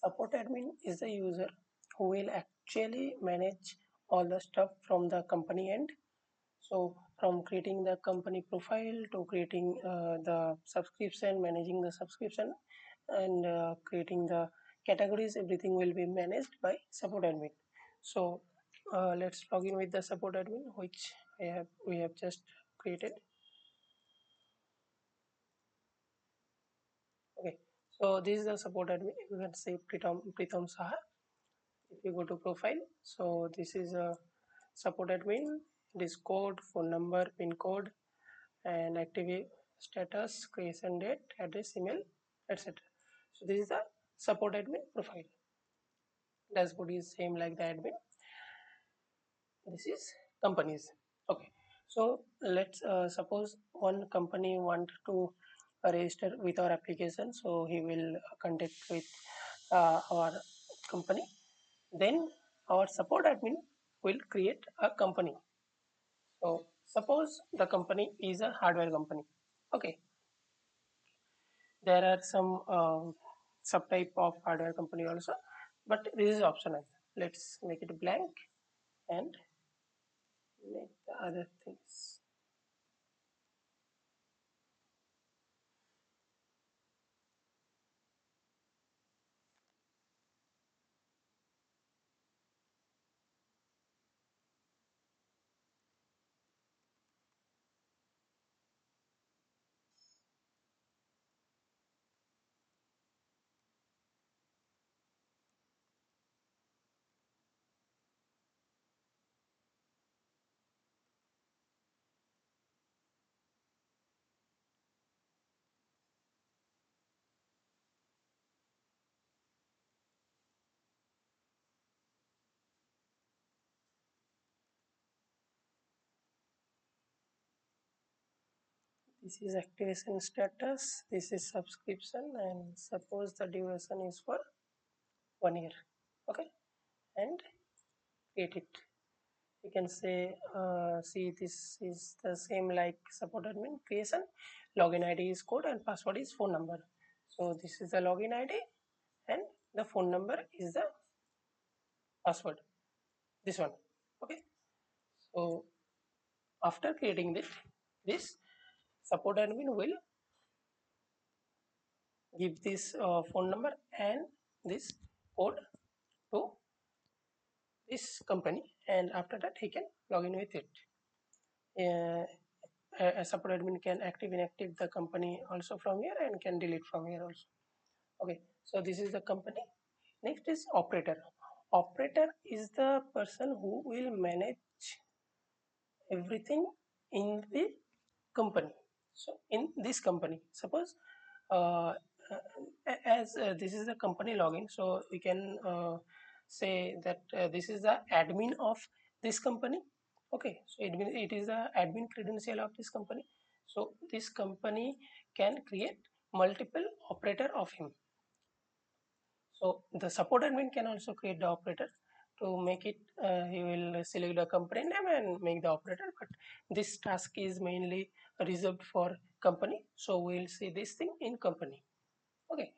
Support admin is the user who will actually manage all the stuff from the company end. So from creating the company profile to creating the subscription, managing the subscription, and creating the categories, everything will be managed by support admin. So let's log in with the support admin, which we have just created. Okay, so this is the support admin. You can say Pritam Saha. If you go to profile, so this is a support admin. This code, phone number, pin code, and active status, creation date, address, email, etc. So this is the support admin profile. Dashboard is same like the admin. This is companies. Okay, so let's suppose one company want to register with our application, so he will contact with our company. Then our support admin will create a company. So suppose the company is a hardware company. Okay, there are some subtype of hardware company also, but this is optional. Let's make it blank and make the other things. This is activation status, this is subscription, and suppose the duration is for 1 year. Okay, and create it. You can say, see, this is the same like support admin creation. Login ID is code and password is phone number. So this is the login ID and the phone number is the password. This one. Okay. So after creating this support admin will give this phone number and this code to this company, and after that he can log in with it. Uh, a support admin can active inactive the company also from here and can delete from here also. Okay, so this is the company. Next is operator. Operator is the person who will manage everything in the company. So in this company, suppose uh, as this is the company login, so we can say that this is the admin of this company. Okay, so it is the admin credential of this company. So this company can create multiple operator of him. So the support admin can also create the operator. To make it, he will select the company name and make the operator. But this task is mainly reserved for company. So we will see this thing in company. Okay,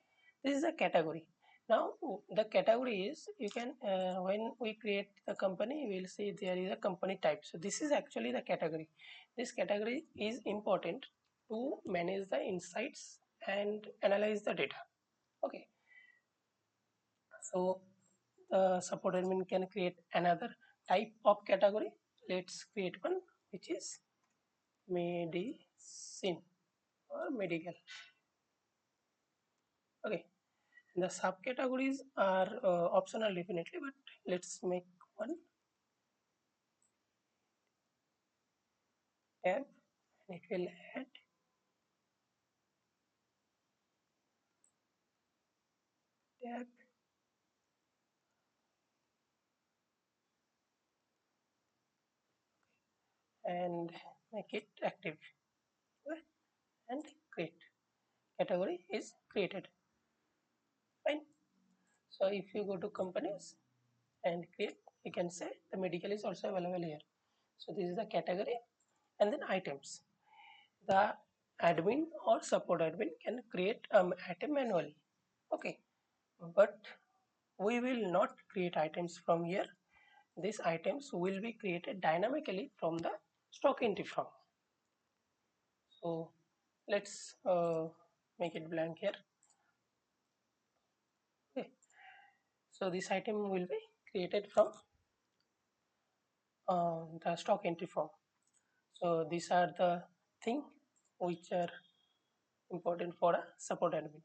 this is a category. Now the category is, you can when we create the company, we will see there is a company type. So this is actually the category. This category is important to manage the insights and analyze the data. Okay, so the support admin can create another type of category. Let's create one which is medicine or medical. Okay, and the subcategories are optional definitely, but let's make one tab and it will add tab and make it active. Okay, and create. Category is created. Fine. So if you go to companies and create, you can say the medical is also available here. So this is the category, and then items. The admin or support admin can create item manually. Okay, but we will not create items from here. These items will be created dynamically from the stock entry form. So let's make it blank here. Okay. So this item will be created from the stock entry form. So these are the thing which are important for a support admin.